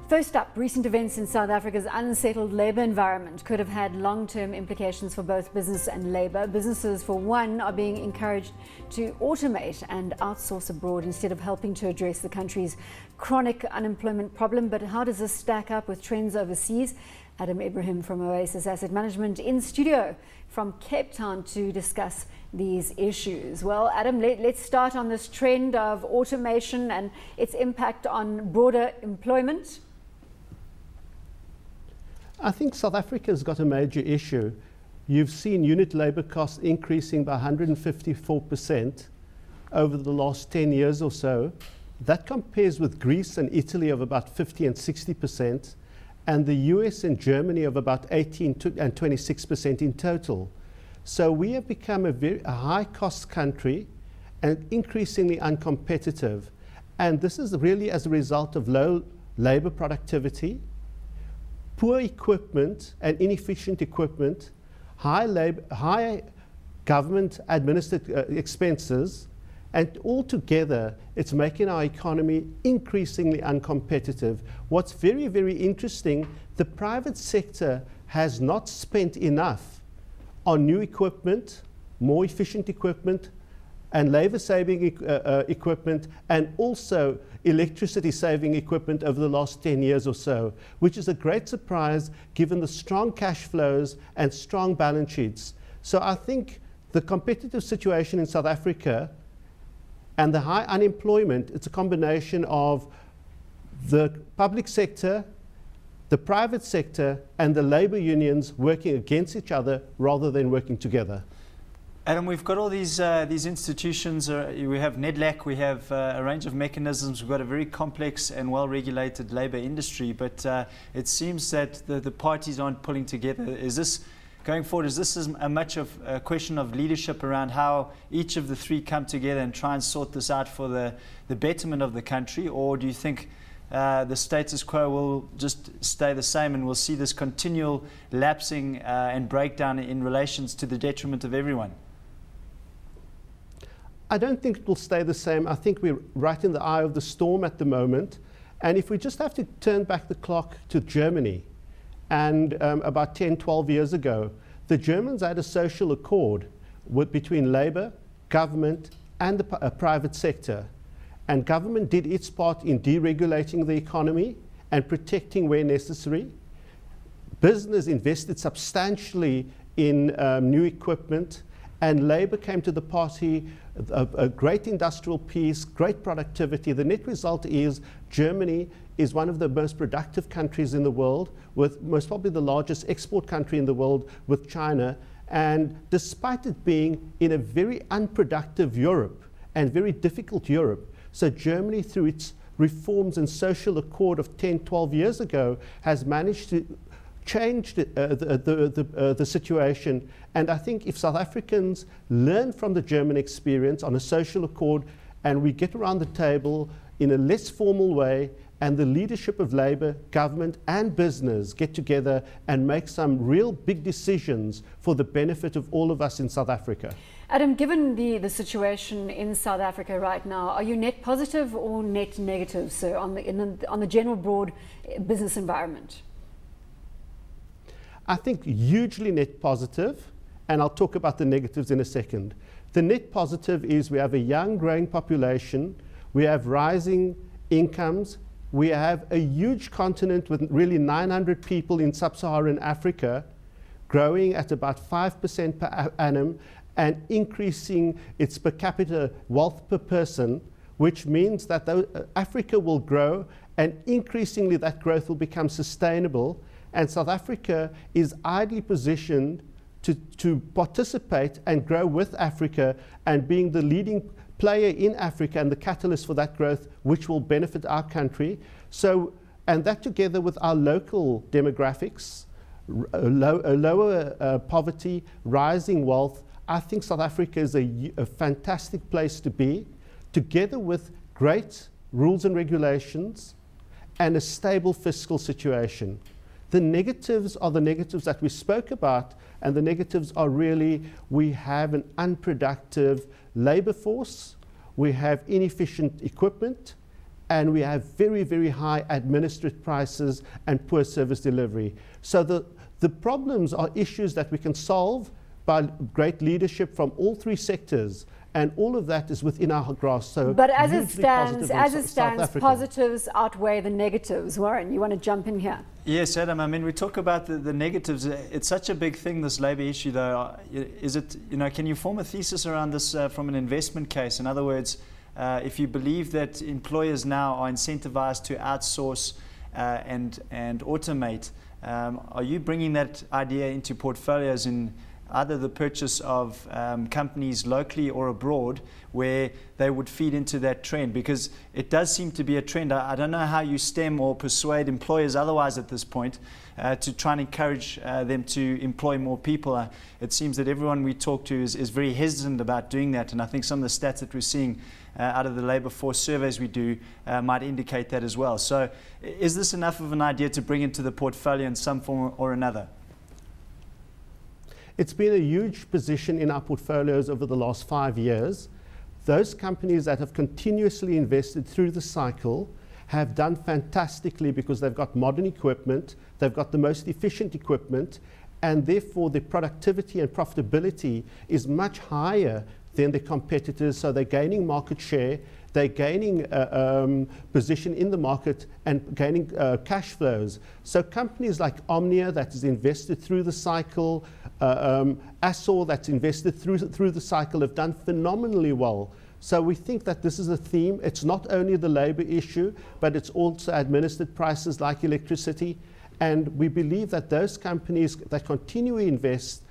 First up, recent events in South Africa's unsettled labour environment could have had long-term implications for both business and labour. Businesses, for one, are being encouraged to automate and outsource abroad instead of helping to address the country's chronic unemployment problem. But how does this stack up with trends overseas? Adam Ibrahim from Oasis Asset Management in studio from Cape Town to discuss these issues. Well, Adam, let's start on this trend of automation and its impact on broader employment. I think South Africa's got a major issue. You've seen unit labour costs increasing by 154% over the last 10 years or so. That compares with Greece and Italy of about 50 and 60%, and the US and Germany of about 18 and 26% in total. So we have become a high-cost country and increasingly uncompetitive. And this is really as a result of low labour productivity, poor equipment and inefficient equipment, high government administered expenses, and altogether it's making our economy increasingly uncompetitive. What's very, very interesting, the private sector has not spent enough on new equipment, more efficient equipment, and labor-saving equipment, and also electricity-saving equipment over the last 10 years or so, which is a great surprise given the strong cash flows and strong balance sheets. So I think the competitive situation in South Africa and the high unemployment, it's a combination of the public sector, the private sector, and the labor unions working against each other rather than working together. Adam, we've got all these institutions. We have NEDLAC, we have a range of mechanisms. We've got a very complex and well-regulated labour industry, but it seems that the parties aren't pulling together. Is this, going forward, is this as much of a question of leadership around how each of the three come together and try and sort this out for the betterment of the country, or do you think the status quo will just stay the same and we'll see this continual lapsing and breakdown in relations to the detriment of everyone? I don't think it will stay the same. I think we're right in the eye of the storm at the moment. And if we just have to turn back the clock to Germany, and about 10, 12 years ago, the Germans had a social accord between labor, government, and the private sector. And government did its part in deregulating the economy and protecting where necessary. Business invested substantially in new equipment, and labor came to the party, a great industrial peace, great productivity. The net result is Germany is one of the most productive countries in the world, with most probably the largest export country in the world with China. And despite it being in a very unproductive Europe and very difficult Europe, so Germany, through its reforms and social accord of 10, 12 years ago, has managed to change the situation. And I think if South Africans learn from the German experience on a social accord, and we get around the table in a less formal way, and the leadership of labor, government, and business get together and make some real big decisions for the benefit of all of us in South Africa. Adam, given the situation in South Africa right now, are you net positive or net negative, sir, on the general broad business environment? I think hugely net positive, and I'll talk about the negatives in a second. The net positive is we have a young, growing population, we have rising incomes, we have a huge continent with really 900 people in sub-Saharan Africa, growing at about 5% per annum and increasing its per capita wealth per person, which means that Africa will grow, and increasingly that growth will become sustainable. And South Africa is ideally positioned to participate and grow with Africa, and being the leading player in Africa and the catalyst for that growth, which will benefit our country. So, and that together with our local demographics, lower poverty, rising wealth, I think South Africa is a fantastic place to be, together with great rules and regulations and a stable fiscal situation. The negatives are the negatives that we spoke about, and the negatives are really we have an unproductive labor force, we have inefficient equipment, and we have very, very high administrative prices and poor service delivery. So the problems are issues that we can solve by great leadership from all three sectors, and all of that is within our grasp. So but as it hugely positive stands, in South Africa. positives outweigh the negatives. Warren, you want to jump in here? Yes, Adam. I mean, we talk about the negatives. It's such a big thing, this labour issue, though. Is it, can you form a thesis around this from an investment case? In other words, if you believe that employers now are incentivized to outsource and automate, are you bringing that idea into portfolios in either the purchase of companies locally or abroad where they would feed into that trend? Because it does seem to be a trend. I don't know how you stem or persuade employers otherwise at this point to try and encourage them to employ more people. It seems that everyone we talk to is very hesitant about doing that, and I think some of the stats that we're seeing out of the labour force surveys we do might indicate that as well. So is this enough of an idea to bring into the portfolio in some form or another? It's been a huge position in our portfolios over the last 5 years. Those companies that have continuously invested through the cycle have done fantastically because they've got modern equipment, they've got the most efficient equipment, and therefore their productivity and profitability is much higher than their competitors. So they're gaining market share, they're gaining position in the market and gaining cash flows. So companies like Omnia that is invested through the cycle, Assor that's invested through the cycle have done phenomenally well. So we think that this is a theme. It's not only the labor issue, but it's also administered prices like electricity. And we believe that those companies that continually invest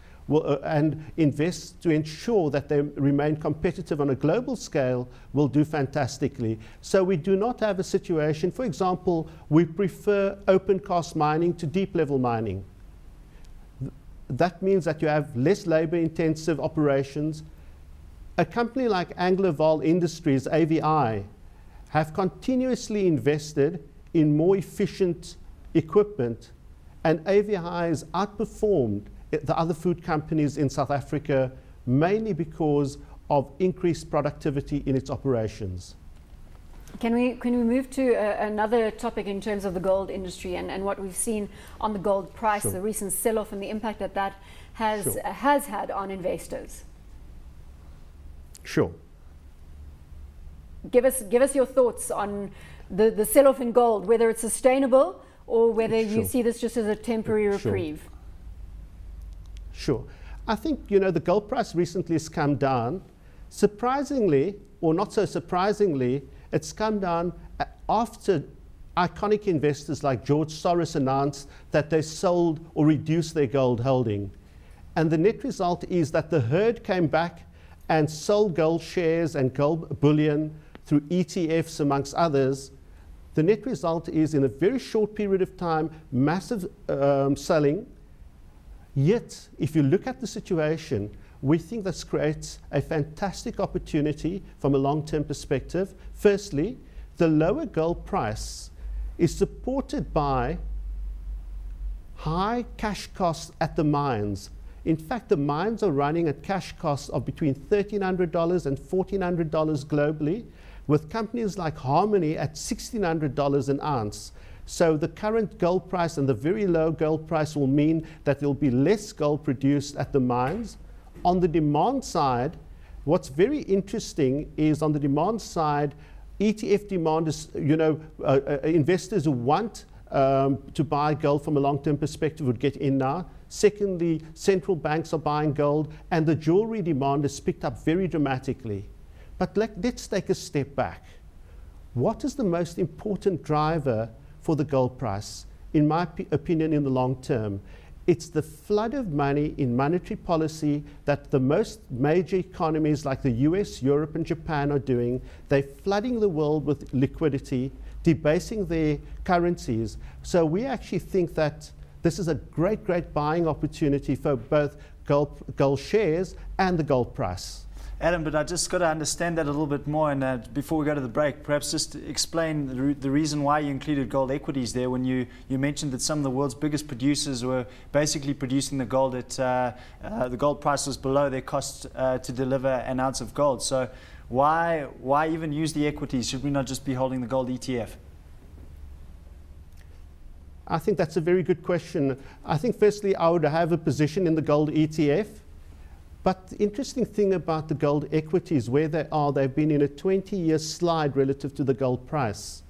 and invest to ensure that they remain competitive on a global scale will do fantastically. So we do not have a situation, for example, we prefer open cast mining to deep level mining. That means that you have less labor intensive operations. A company like Anglo-Val Industries, AVI, have continuously invested in more efficient equipment, and AVI has outperformed the other food companies in South Africa, mainly because of increased productivity in its operations. Can we move to another topic in terms of the gold industry and what we've seen on the gold price, Sure. the recent sell-off and the impact that has Sure. has had on investors? Sure. Give us your thoughts on the sell-off in gold, whether it's sustainable or whether you Sure. see this just as a temporary Sure. reprieve. Sure. I think, the gold price recently has come down. Surprisingly, or not so surprisingly, it's come down after iconic investors like George Soros announced that they sold or reduced their gold holding. And the net result is that the herd came back and sold gold shares and gold bullion through ETFs, amongst others. The net result is, in a very short period of time, massive selling. Yet, if you look at the situation, we think this creates a fantastic opportunity from a long-term perspective. Firstly, the lower gold price is supported by high cash costs at the mines. In fact, the mines are running at cash costs of between $1,300 and $1,400 globally, with companies like Harmony at $1,600 an ounce. So the current gold price and the very low gold price will mean that there will be less gold produced at the mines. On the demand side, what's very interesting is on the demand side, ETF demand is, investors who want to buy gold from a long-term perspective would get in now. Secondly, central banks are buying gold, and the jewelry demand has picked up very dramatically. But let's take a step back. What is the most important driver for the gold price, in my opinion, in the long term? It's the flood of money in monetary policy that the most major economies like the US, Europe, and Japan are doing. They're flooding the world with liquidity, debasing their currencies. So we actually think that this is a great, great buying opportunity for both gold shares and the gold price. Adam, but I just got to understand that a little bit more, and before we go to the break, perhaps just explain the reason why you included gold equities there when you mentioned that some of the world's biggest producers were basically producing the gold at the gold price was below their cost to deliver an ounce of gold. So Why even use the equities? Should we not just be holding the gold ETF? I think that's a very good question. I think firstly I would have a position in the gold ETF. But the interesting thing about the gold equities, where they are, they've been in a 20-year slide relative to the gold price.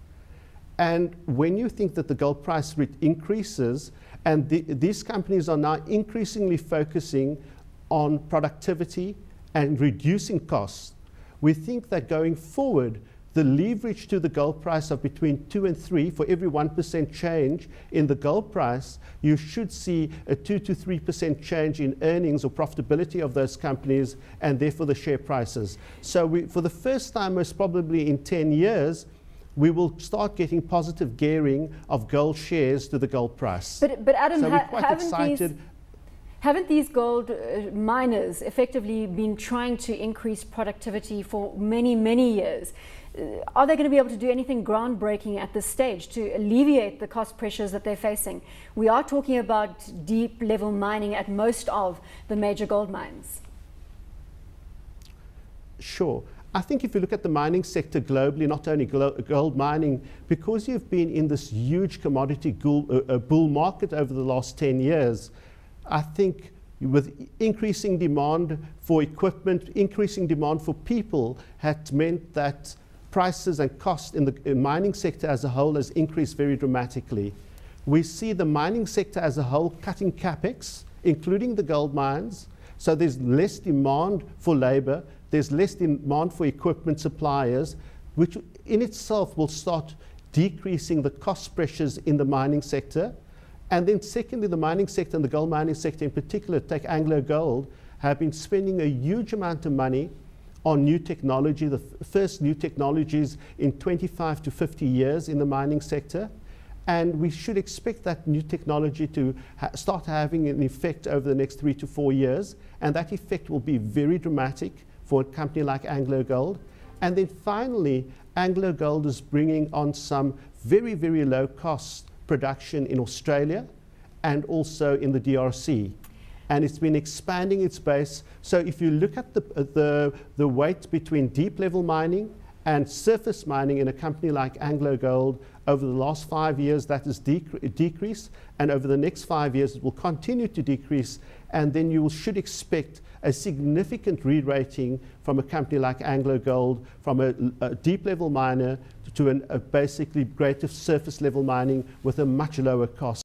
And when you think that the gold price increases, and these companies are now increasingly focusing on productivity and reducing costs, we think that going forward, the leverage to the gold price of between 2 and 3, for every 1% change in the gold price, you should see a 2 to 3% change in earnings or profitability of those companies, and therefore the share prices. So for the first time, most probably in 10 years, we will start getting positive gearing of gold shares to the gold price. But Adam, so we're quite excited. Haven't these gold miners effectively been trying to increase productivity for many, many years? Are they going to be able to do anything groundbreaking at this stage to alleviate the cost pressures that they're facing? We are talking about deep level mining at most of the major gold mines. Sure. I think if you look at the mining sector globally, not only gold mining, because you've been in this huge commodity bull market over the last 10 years, I think with increasing demand for equipment, increasing demand for people, had meant that prices and cost in the mining sector as a whole has increased very dramatically. We see the mining sector as a whole cutting capex, including the gold mines, so there's less demand for labor, there's less demand for equipment suppliers, which in itself will start decreasing the cost pressures in the mining sector. And then secondly, the mining sector and the gold mining sector in particular, take Anglo Gold, have been spending a huge amount of money on new technology, the first new technologies in 25 to 50 years in the mining sector. And we should expect that new technology to start having an effect over the next 3 to 4 years. And that effect will be very dramatic for a company like Anglo Gold. And then finally, Anglo Gold is bringing on some very, very low cost production in Australia and also in the DRC. And it's been expanding its base. So if you look at the weight between deep level mining and surface mining in a company like Anglo Gold, over the last 5 years that has decreased, and over the next 5 years it will continue to decrease, and then you should expect a significant re-rating from a company like Anglo Gold, from a deep level miner to a basically greater surface level mining with a much lower cost.